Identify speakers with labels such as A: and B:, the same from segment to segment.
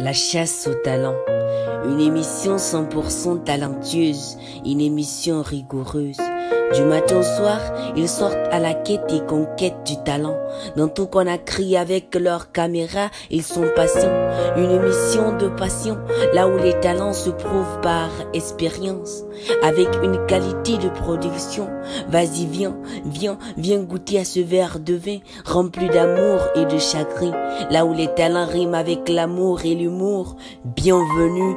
A: La chasse au talent, une émission 100% talentueuse, une émission rigoureuse. Du matin au soir, ils sortent à la quête et conquête du talent. Dans tout qu'on a crié avec leur caméra, ils sont patients. Une émission de passion, là où les talents se prouvent par expérience. Avec une qualité de production. Vas-y, viens goûter à ce verre de vin, rempli d'amour et de chagrin. Là où les talents riment avec l'amour et l'humour. Bienvenue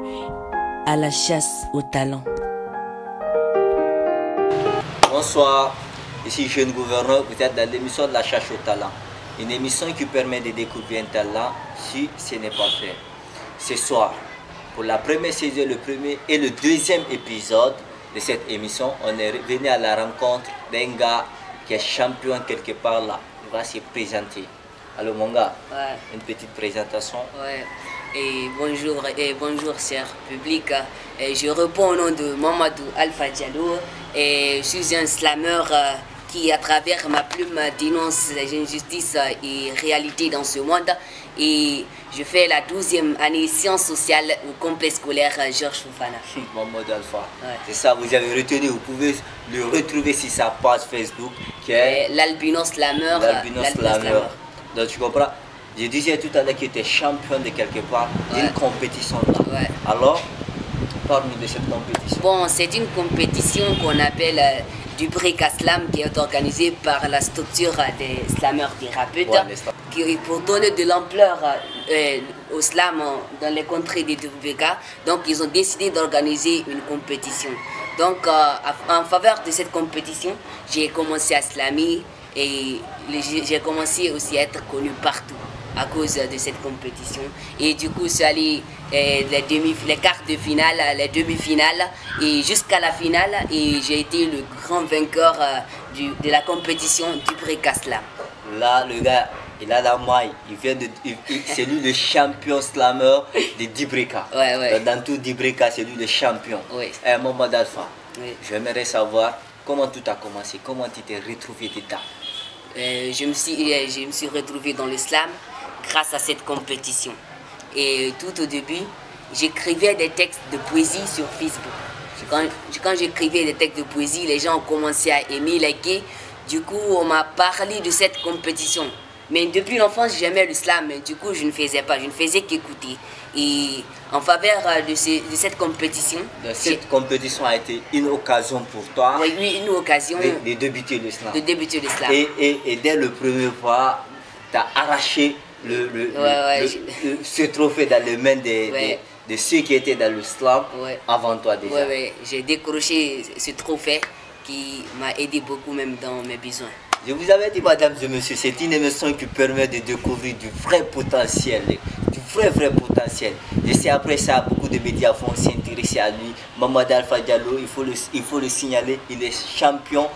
A: à la chasse au talent.
B: Bonsoir, ici Jeune Gouverneur, vous êtes dans l'émission de la chasse au talent. Une émission qui permet de découvrir un talent si ce n'est pas fait. Ce soir, pour la première saison, le premier et le deuxième épisode de cette émission, on est venu à la rencontre d'un gars qui est champion quelque part là. Il va se présenter. Allô mon gars,
A: Ouais.
B: Une petite présentation.
A: Ouais. Et bonjour cher public. Et je réponds au nom de Mamadou Alpha Diallo. Et je suis un slammer qui, à travers ma plume, dénonce les injustices et réalités dans ce monde. Et je fais la 12e année sciences sociales au complexe scolaire Georges Fofana.
B: Mamadou Alpha.
A: Ouais.
B: C'est ça, vous avez retenu, vous pouvez le retrouver sur sa page Facebook qui est
A: L'Albino Slammer.
B: l'Albino Slammer. Donc tu comprends? Je disais tout à l'heure que tu es champion de quelque part, d'une compétition là.
A: Ouais.
B: Alors, parle-nous de cette compétition.
A: Bon, c'est une compétition qu'on appelle du Break Slam qui est organisée par la structure des slammeurs thérapeutes
B: Ouais, les slams.
A: qui, pour donner de l'ampleur au slam dans les contrées des WBK. Donc, ils ont décidé d'organiser une compétition. Donc, en faveur de cette compétition, j'ai commencé à slammer et j'ai commencé aussi à être connu partout à cause de cette compétition. Et du coup, je suis allé les quarts de finale, les demi-finales et jusqu'à la finale. Et j'ai été le grand vainqueur de la compétition du Break Slam.
B: Là, le gars, il a la maille. C'est lui le champion slammer de Dibreka.
A: Ouais.
B: Dans tout Dibreka, c'est lui le champion.
A: Oui.
B: Mamadou Alpha,
A: Oui.
B: j'aimerais savoir comment tout a commencé, comment tu t'es retrouvé dedans.
A: Je me suis retrouvé dans le slam grâce à cette compétition. Et tout au début, j'écrivais des textes de poésie sur Facebook. Quand j'écrivais des textes de poésie, les gens ont commencé à aimer, liker. Du coup, on m'a parlé de cette compétition. Mais depuis l'enfance, j'aimais le slam, mais du coup, je ne faisais pas, je ne faisais qu'écouter. Et en faveur de cette compétition...
B: Donc, cette compétition a été une occasion pour toi
A: Oui, une occasion
B: de débuter le slam.
A: de débuter le slam.
B: Et dès le premier fois, tu as arraché ce trophée dans les mains de ceux qui étaient dans le slam avant toi déjà.
A: Oui, j'ai décroché ce trophée qui m'a aidé beaucoup même dans mes besoins.
B: Je vous avais dit, mesdames et messieurs, c'est une émission qui permet de découvrir du vrai potentiel, du vrai potentiel. Je sais, après ça, beaucoup de médias vont s'intéresser à lui. Mamadou Alpha Diallo, il faut le signaler, il est champion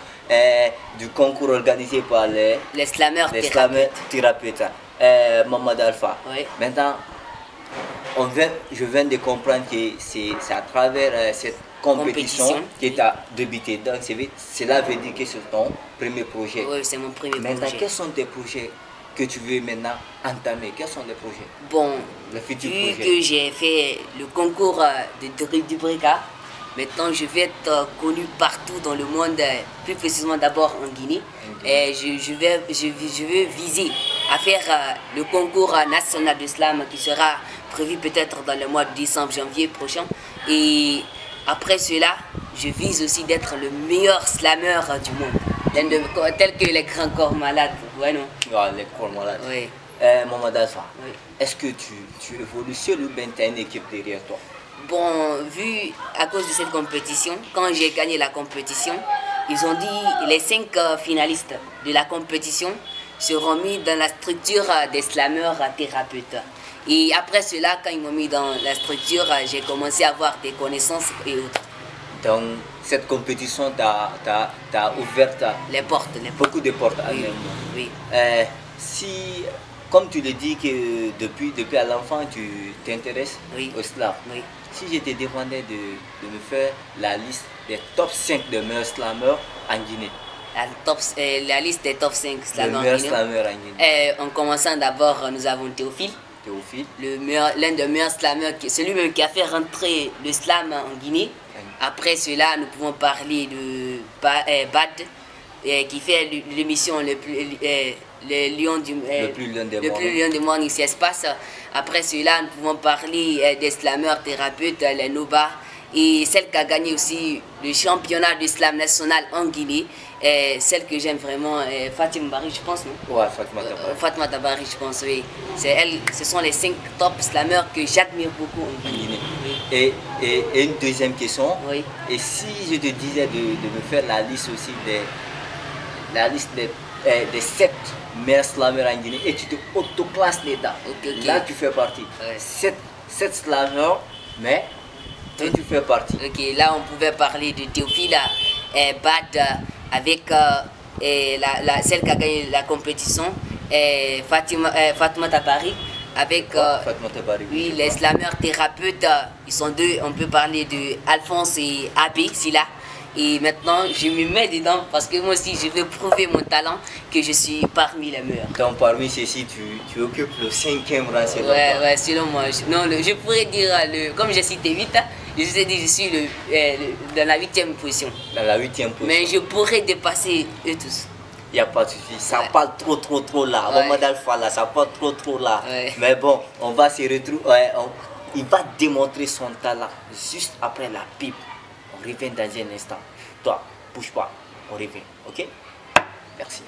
B: du concours organisé par les
A: slammeurs
B: thérapeutes. Mamadou Alpha.
A: Oui.
B: Maintenant, je viens de comprendre que c'est à travers cette compétition que tu as débuté. Donc, cela veut dire que c'est ton premier projet.
A: Oui, c'est mon premier
B: maintenant,
A: projet.
B: quels sont tes projets que tu veux maintenant entamer? Quels sont les projets?
A: Bon,
B: Le futur
A: vu
B: projet.
A: que j'ai fait le concours du Breka, maintenant je vais être connu partout dans le monde, plus précisément d'abord en Guinée. Et je veux viser à faire le concours national de slam qui sera prévu peut-être dans le mois de décembre, janvier prochain. Et après cela, je vise aussi d'être le meilleur slammer du monde, tel que les grands corps malades. Ouais, non?
B: Ouais, les corps malades.
A: Oui.
B: Mamadou Alpha,
A: Oui.
B: est-ce que tu évolues seul ou bien tu as une équipe derrière toi?
A: Bon, vu à cause de cette compétition, quand j'ai gagné la compétition, ils ont dit les 5 finalistes de la compétition seront mis dans la structure des slammeurs thérapeutes. Et après cela, quand ils m'ont mis dans la structure, j'ai commencé à avoir des connaissances et autres.
B: Donc, cette compétition t'a ouvert
A: Les portes.
B: beaucoup de portes à
A: Oui. Oui.
B: Si, comme tu le dis que depuis à l'enfant, tu t'intéresses
A: Oui.
B: au slam,
A: Oui.
B: si je te demandais de me faire la liste des top 5 des meilleurs slammers en Guinée,
A: La liste des top 5
B: les
A: slammeurs
B: meilleurs
A: guinéens.
B: slammers en Guinée.
A: En commençant d'abord, nous avons Théophile.
B: Théophile.
A: L'un des meilleurs slameurs, celui même qui a fait rentrer le slam en Guinée. Après cela, nous pouvons parler de Bad, qui fait l'émission le lion du lion du morning si espace. Après cela, nous pouvons parler des slameurs thérapeutes, les Noba, et celle qui a gagné aussi le championnat de slam national en Guinée. Celle que j'aime vraiment, Fatima Bari, je pense, non?
B: Ouais, Fatima Tabari.
A: Fatima Tabari, je pense, oui. C'est elle, ce sont les 5 top slameurs que j'admire beaucoup en Guinée.
B: Oui. Et une deuxième question.
A: Oui.
B: Et si je te disais de me faire la liste aussi des 7 meilleurs slameurs en Guinée et tu te autoclasses l'État.
A: Okay.
B: Là, tu fais partie.
A: Ouais.
B: 7 slameurs, mais toi, tu fais partie.
A: Ok, là, on pouvait parler de Théophile, Bad, avec celle qui a gagné la compétition, Fatima Tabari, avec
B: Fatima Tabari.
A: oui, les slameurs thérapeutes, ils sont deux, on peut parler de Alphonse et Abbé, Silla. Et maintenant, je me mets dedans parce que moi aussi, je veux prouver mon talent que je suis parmi les meilleurs.
B: Donc, parmi ceux-ci, tu occupes le 5e rang, selon toi.
A: Ouais, selon moi. Je pourrais dire, comme j'ai cité 8, je vous ai dit, je suis dans la 8e position.
B: Dans la 8e position.
A: Mais je pourrais dépasser eux tous.
B: Il n'y a pas de souci. Ça parle trop là.
A: Ouais.
B: Maman d'Alpha là, ça parle trop là.
A: Ouais.
B: Mais bon, on va se retrouver. Il va démontrer son talent juste après la pipe. On revient dans un instant. Toi, bouge pas. On revient. Ok? Merci.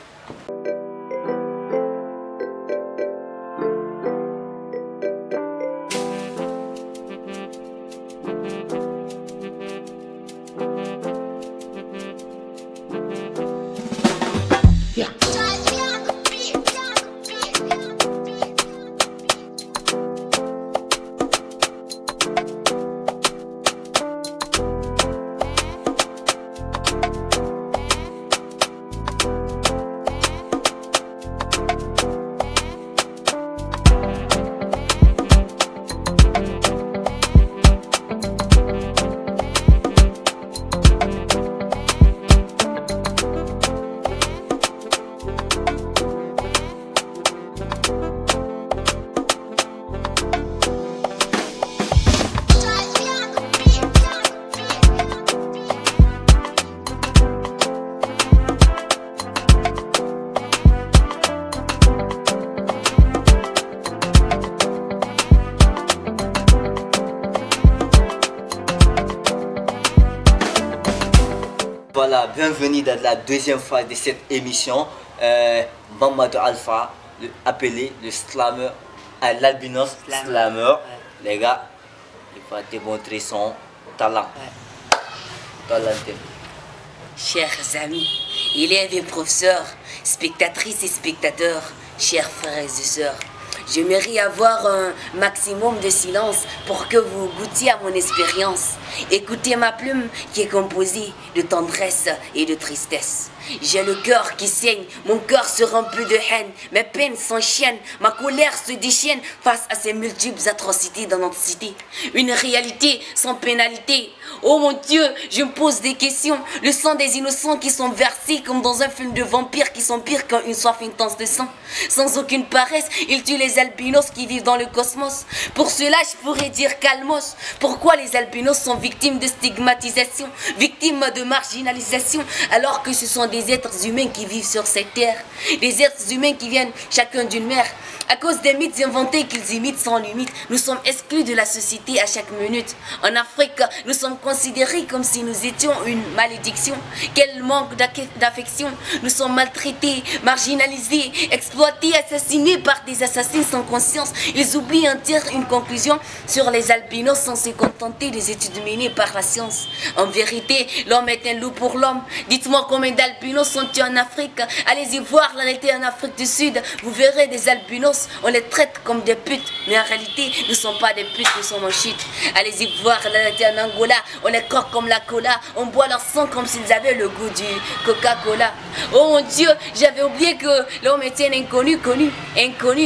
B: Voilà, bienvenue dans la deuxième phase de cette émission. Mamadou Alpha, appelé le slammer, l'albinos slammer.
A: Ouais.
B: Les gars, il va démontrer son talent.
A: Ouais.
B: Talenté.
A: Chers amis, élèves et professeurs, spectatrices et spectateurs, chers frères et sœurs, j'aimerais avoir un maximum de silence pour que vous goûtiez à mon expérience. Écoutez ma plume qui est composée de tendresse et de tristesse. J'ai le cœur qui saigne, mon cœur se remplit de haine, mes peines s'enchaînent, ma colère se déchaîne face à ces multiples atrocités dans notre cité. Une réalité sans pénalité. Oh mon Dieu, je me pose des questions. Le sang des innocents qui sont versés comme dans un film de vampires qui sont pires qu'une soif intense de sang. Sans aucune paresse, ils tuent les albinos qui vivent dans le cosmos. Pour cela, je pourrais dire calmos. Pourquoi les albinos sont victimes de stigmatisation, victimes de marginalisation, alors que ce sont des êtres humains qui vivent sur cette terre, des êtres humains qui viennent chacun d'une mère. À cause des mythes inventés qu'ils imitent sans limite, nous sommes exclus de la société à chaque minute. En Afrique, nous sommes considérés comme si nous étions une malédiction. Quel manque d'affection. Nous sommes maltraités, marginalisés, exploités, assassinés par des assassins sans conscience. Ils oublient en tirer une conclusion sur les albinos sans se contenter des études menées par la science. En vérité, l'homme est un loup pour l'homme. Dites-moi combien d'albinos sont-ils en Afrique? Allez-y voir la réalité en Afrique du Sud. Vous verrez des albinos. On les traite comme des putes, mais en réalité, nous ne sommes pas des putes, nous sommes en chute. Allez-y voir la réalité en Angola, on les croque comme la cola, on boit leur sang comme s'ils avaient le goût du Coca-Cola. Oh mon Dieu, j'avais oublié que l'homme était un inconnu,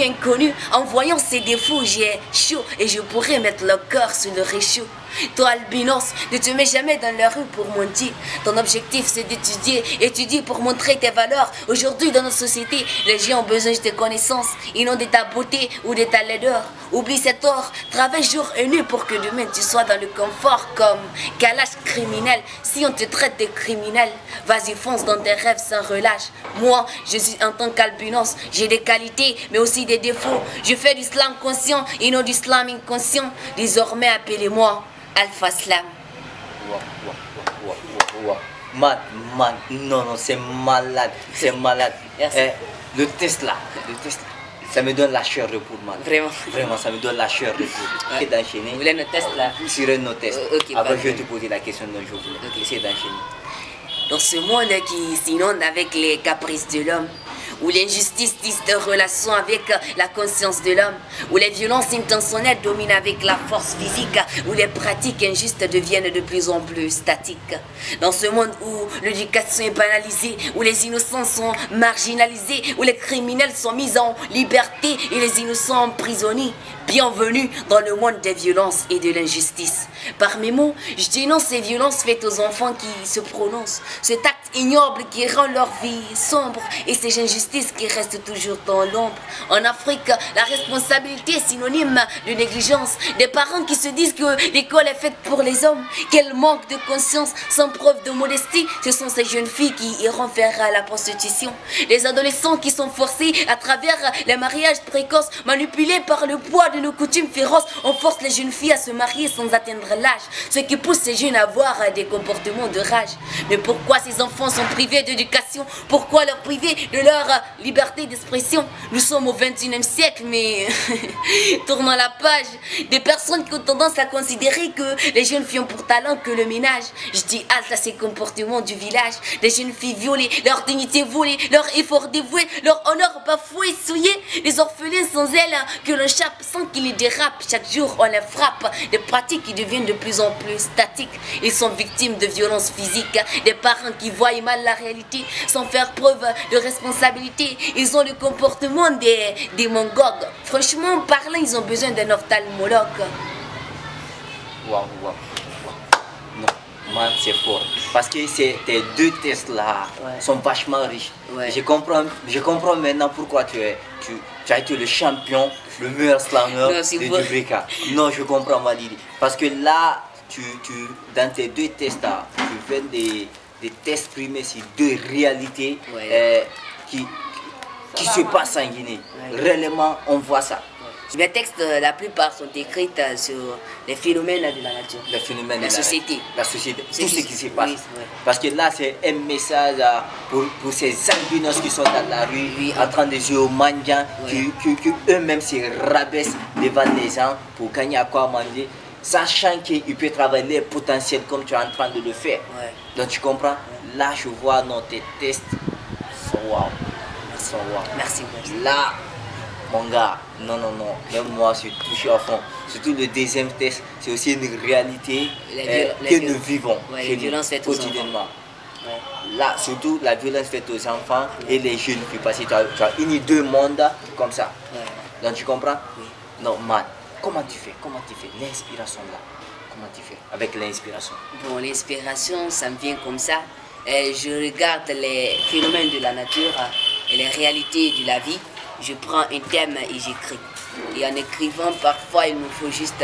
A: inconnu. En voyant ses défauts, j'ai chaud et je pourrais mettre le cœur sur le réchaud. Toi, albinos, ne te mets jamais dans la rue pour mentir. Ton objectif, c'est d'étudier, étudier pour montrer tes valeurs. Aujourd'hui, dans notre société, les gens ont besoin de tes connaissances et non de ta beauté ou de ta laideur. Oublie cet or, travaille jour et nuit pour que demain tu sois dans le confort comme Kalash criminel. Si on te traite de criminel, vas-y fonce dans tes rêves sans relâche. Moi, je suis en tant qu'albinos, j'ai des qualités mais aussi des défauts. Je fais du slam conscient et non du slam inconscient. Désormais, appelez-moi Alpha Slam.
B: Man, non, c'est malade, c'est malade. Le Tesla, ça me donne la chair de poule, man. Vraiment, ça me donne la chair de poule.
A: Ouais.
B: D'enchaîner.
A: Vous voulez nos tests là?
B: Sur nos tests.
A: Okay,
B: après, je vais te poser la question d'un jour.
A: Okay.
B: Essaye d'enchaîner.
A: Dans ce monde qui s'inonde avec les caprices de l'homme, où l'injustice tisse de relations avec la conscience de l'homme, où les violences intentionnelles dominent avec la force physique, où les pratiques injustes deviennent de plus en plus statiques. Dans ce monde où l'éducation est banalisée, où les innocents sont marginalisés, où les criminels sont mis en liberté et les innocents emprisonnés. Bienvenue dans le monde des violences et de l'injustice. Par mes mots, je dénonce ces violences faites aux enfants qui se prononcent, cet acte ignoble qui rend leur vie sombre et ces injustices qui restent toujours dans l'ombre. En Afrique, la responsabilité est synonyme de négligence. Des parents qui se disent que l'école est faite pour les hommes, qu'elle manque de conscience, sans preuve de modestie, ce sont ces jeunes filles qui iront faire la prostitution. Les adolescents qui sont forcés à travers les mariages précoces, manipulés par le poids de nos coutumes féroces, on force les jeunes filles à se marier sans atteindre l'âge, ce qui pousse ces jeunes à avoir des comportements de rage. Mais pourquoi ces enfants sont privés d'éducation? Pourquoi leur priver de leur liberté d'expression? Nous sommes au XXIe siècle, mais tournons la page. Des personnes qui ont tendance à considérer que les jeunes filles ont pour talent que le ménage. Je dis halte à ces comportements du village. Des jeunes filles violées, leur dignité volée, leur effort dévoué, leur honneur bafoué, souillé. Les orphelins sans ailes que l'on chape sans qu'ils les dérapent. Chaque jour on les frappe. Des pratiques qui deviennent de plus en plus statiques. Ils sont victimes de violences physiques. Des parents qui voient mal la réalité sans faire preuve de responsabilité. Ils ont le comportement des démagogues. Franchement parlant, ils ont besoin d'un ophtalmologue.
B: Waouh. Non, man, c'est fort. Parce que tes deux tests là sont vachement riches. Ouais. Je comprends maintenant pourquoi tu as été le champion, le meilleur slammer de Dubrika. Non, je comprends, Madidi. Parce que là, dans tes deux tests là, tu fais des tests primés sur deux réalités qui se passent en Guinée. Réellement, on voit ça.
A: Mes textes, la plupart sont écrits sur les phénomènes de la nature.
B: Les phénomènes
A: de la société.
B: La société, tout ce qui se passe. Parce que là, c'est un message pour ces albinos qui sont dans la rue, en train de jouer au mendiant, qui eux-mêmes se rabaissent devant les gens pour gagner à quoi manger, sachant qu'ils peuvent travailler leur potentiel comme tu es en train de le faire. Donc tu comprends? Là, je vois tes tests. Waouh.
A: Merci.
B: Là, mon gars, non, même moi je suis touché à fond. Surtout le deuxième test, c'est aussi une réalité que nous vivons quotidiennement. Là, surtout la violence faite aux enfants et les jeunes filles, parce que tu as uni deux mondes comme ça. Donc tu comprends? Non, man, comment tu fais l'inspiration là? Comment tu fais avec l'inspiration?
A: Bon, l'inspiration, ça me vient comme ça. Je regarde les phénomènes de la nature et les réalités de la vie. Je prends un thème et j'écris. Et en écrivant, parfois, il me faut juste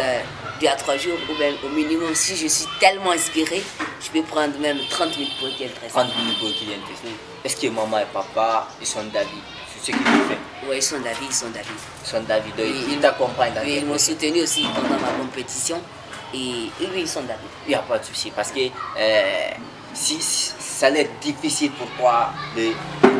A: 2 à 3 jours, ou même au minimum, si je suis tellement inspiré, je peux prendre même 30 minutes pour qu'il y ait un test.
B: 30 minutes pour qu'il y ait un test. Est-ce que maman et papa, ils sont d'avis sur ce qu'ils font?
A: Oui, ils sont d'avis.
B: Ils sont d'avis, donc ils t'accompagnent dans
A: ils m'ont soutenu aussi pendant ma compétition. Et oui, ils sont d'avis.
B: Il n'y a pas de souci, parce que si ça allait être difficile pour toi de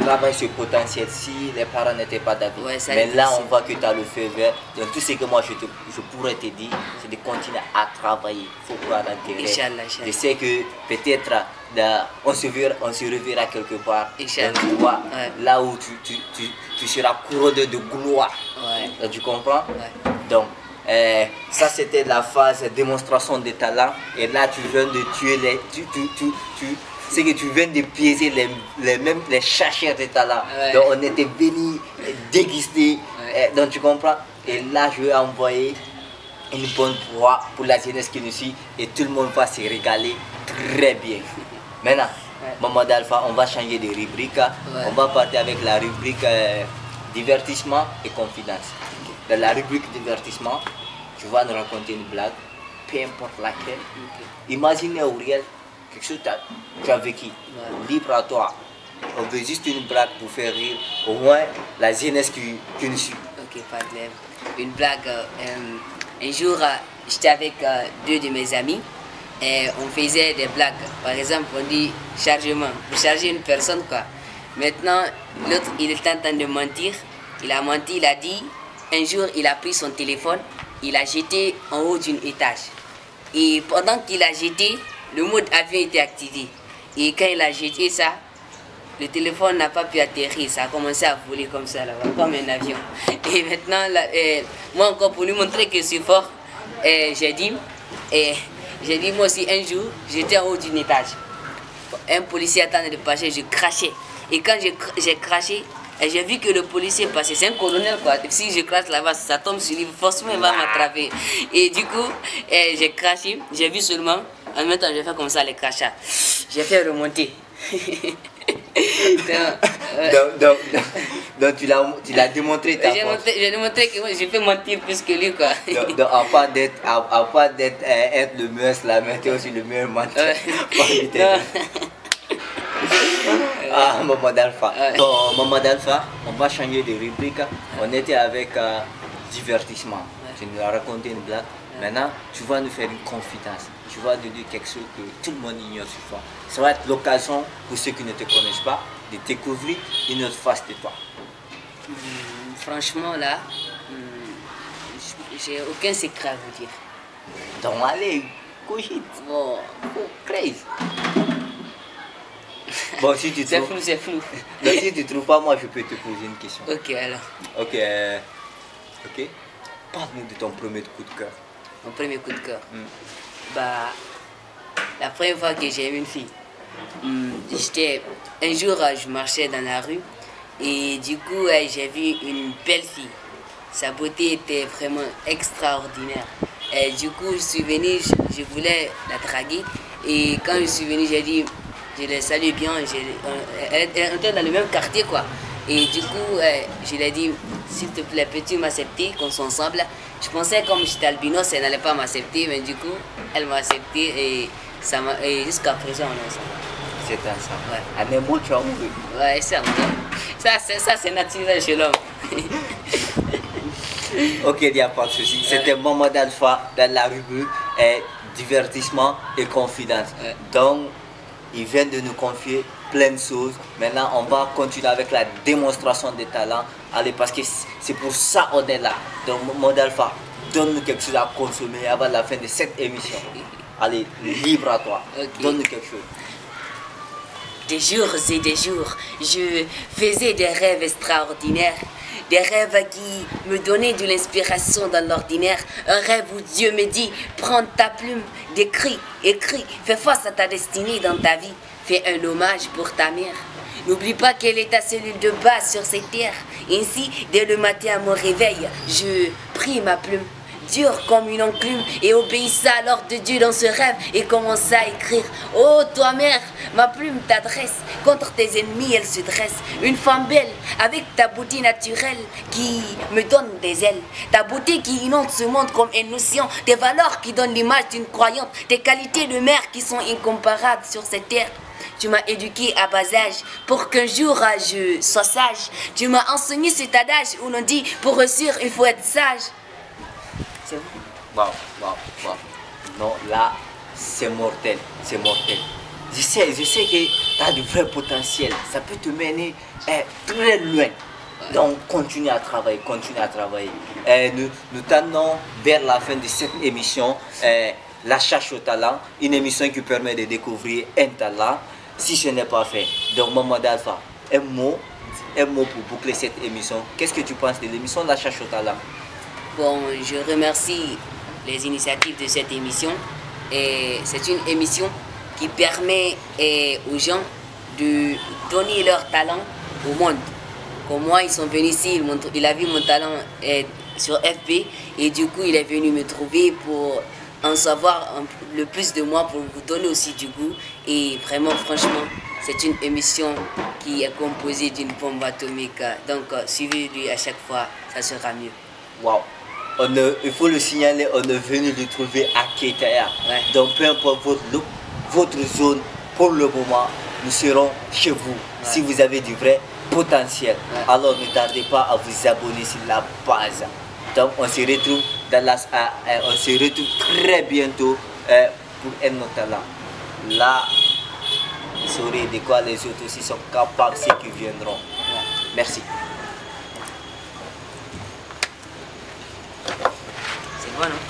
B: travailler ce potentiel si les parents n'étaient pas d'accord. Mais là, on voit que tu as le feu vert. Donc, tout ce que moi je pourrais te dire, c'est de continuer à travailler. Il faut croire dans tes rêves. Je sais que peut-être on se reverra quelque part. Donc, tu vois, là où tu seras couronné de gloire. Donc, tu comprends? Donc, ça c'était la phase démonstration de talent. Et là, tu viens de tuer c'est que tu viens de piéger les chercheurs de talent. Donc on était venus déguster. Donc tu comprends? Et là je vais envoyer une bonne proie pour la jeunesse qui nous suit et tout le monde va se régaler très bien. Maintenant, Maman d'Alpha, on va changer de rubrique. On va partir avec la rubrique divertissement et confidence. Dans la rubrique divertissement, tu vas nous raconter une blague, peu importe laquelle. Imaginez Auriel, quelque chose que tu as vécu, libre à toi. On veut juste une blague pour faire rire, au moins la jeunesse qui nous suit.
A: Ok, pas de problème. Une blague. Un jour, j'étais avec deux de mes amis et on faisait des blagues. Par exemple, on dit chargement, pour charger une personne quoi. Maintenant, l'autre, il est en train de mentir. Il a menti, il a dit, un jour, il a pris son téléphone, il a jeté en haut d'un étage. Et pendant qu'il a jeté, le mode avion était activé. Et quand il a jeté ça, le téléphone n'a pas pu atterrir, ça a commencé à voler comme ça, là, comme un avion. Et maintenant, là, moi encore pour lui montrer que je suis fort, j'ai dit moi aussi un jour, j'étais en haut d'un étage. Un policier attendait de passer, je crachais. Et quand j'ai craché, j'ai vu que le policier passait, c'est un colonel quoi. Si je crache là-bas, ça tombe sur lui, forcément il va m'attraper. Et du coup, j'ai craché, j'ai vu seulement, en même temps j'ai fait comme ça les crachats. J'ai fait remonter.
B: Donc tu l'as démontré ta force.
A: J'ai démontré que moi je peux mentir plus que lui quoi.
B: Donc à part d'être être le meilleur slammer, tu es aussi le meilleur menteur. Ah, Maman d'Alpha. Donc, Maman d'Alpha, on va changer de rubrique. On était avec divertissement. Tu nous as raconté une blague. Maintenant, tu vas nous faire une confidence. Tu vas nous dire quelque chose que tout le monde ignore sur toi. Ça va être l'occasion pour ceux qui ne te connaissent pas de découvrir une autre face de toi.
A: Franchement là, j'ai aucun secret à vous dire.
B: Donc allez, cogite.
A: Bon,
B: crazy. Bon, si tu trouves...
A: C'est flou.
B: Donc, si tu ne trouves pas, moi je peux te poser une question.
A: Ok alors.
B: Ok. Parle-nous de ton premier coup de cœur.
A: Mon premier coup de cœur. Bah, la première fois que j'ai aimé une fille, un jour je marchais dans la rue et du coup j'ai vu une belle fille. Sa beauté était vraiment extraordinaire. Et du coup je suis venu, je voulais la draguer et quand je suis venu j'ai dit, je la salue bien, elle était dans le même quartier quoi. Et du coup je lui ai dit, s'il te plaît peux-tu m'accepter qu'on soit ensemble. Je pensais comme j'étais albinos, elle n'allait pas m'accepter, mais du coup, elle m'a accepté et jusqu'à présent, on est ensemble.
B: C'est ensemble.
A: Ouais.
B: Un amour, tu as amoureux.
A: Ouais, c'est ça, c'est naturel chez l'homme.
B: Ok, il n'y a pas de souci. C'était Maman d'Alpha dans la rubrique divertissement et confidence. Donc, il vient de nous confier plein de choses. Maintenant, on va continuer avec la démonstration des talents. Allez, parce que c'est pour ça qu'on est là. Donc, Maman d'Alpha, donne-nous quelque chose à consommer avant la fin de cette émission. Allez, libre à toi. Okay. Donne-nous quelque chose.
A: Des jours et des jours, je faisais des rêves extraordinaires. Des rêves qui me donnaient de l'inspiration dans l'ordinaire. Un rêve où Dieu me dit, prends ta plume, écris, fais face à ta destinée dans ta vie. Fais un hommage pour ta mère. N'oublie pas qu'elle est ta cellule de base sur cette terre. Ainsi, dès le matin à mon réveil, je pris ma plume, dure comme une enclume, et obéissa à l'ordre de Dieu dans ce rêve et commença à écrire. Oh, toi mère, ma plume t'adresse, contre tes ennemis elle se dresse. Une femme belle, avec ta beauté naturelle qui me donne des ailes. Ta beauté qui inonde ce monde comme un océan. Tes valeurs qui donnent l'image d'une croyante. Tes qualités de mère qui sont incomparables sur cette terre. Tu m'as éduqué à bas âge pour qu'un jour je sois sage. Tu m'as enseigné cet adage où l'on dit pour réussir il faut être sage. C'est bon.
B: Wow. Non, là, c'est mortel. C'est mortel. Je sais que tu as du vrai potentiel. Ça peut te mener très loin. Donc, continue à travailler, nous tendons vers la fin de cette émission, la cherche au talent, une émission qui permet de découvrir un talent, si ce n'est pas fait. Donc, Maman d'Alpha, un mot pour boucler cette émission. Qu'est-ce que tu penses de l'émission de la cherche au talent?
A: Bon, je remercie les initiatives de cette émission. C'est une émission qui permet aux gens de donner leur talent au monde. Comme moi, ils sont venus ici, il a vu mon talent sur FB et du coup il est venu me trouver pour en savoir le plus de moi, pour vous donner aussi du goût. Et vraiment, franchement, c'est une émission qui est composée d'une bombe atomique. Donc suivez-lui à chaque fois, ça sera mieux.
B: Waouh! Il faut le signaler, on est venu le trouver à Kétaya.
A: Ouais.
B: Donc peu importe votre zone, pour le moment, nous serons chez vous. Ouais. Si vous avez du vrai potentiel, ouais, alors ne tardez pas à vous abonner sur la base. Donc on se retrouve on se retrouve très bientôt pour un autre talent. Là, vous saurez de quoi les autres aussi sont capables, ceux qui viendront. Ouais. Merci.
A: C'est bon, non?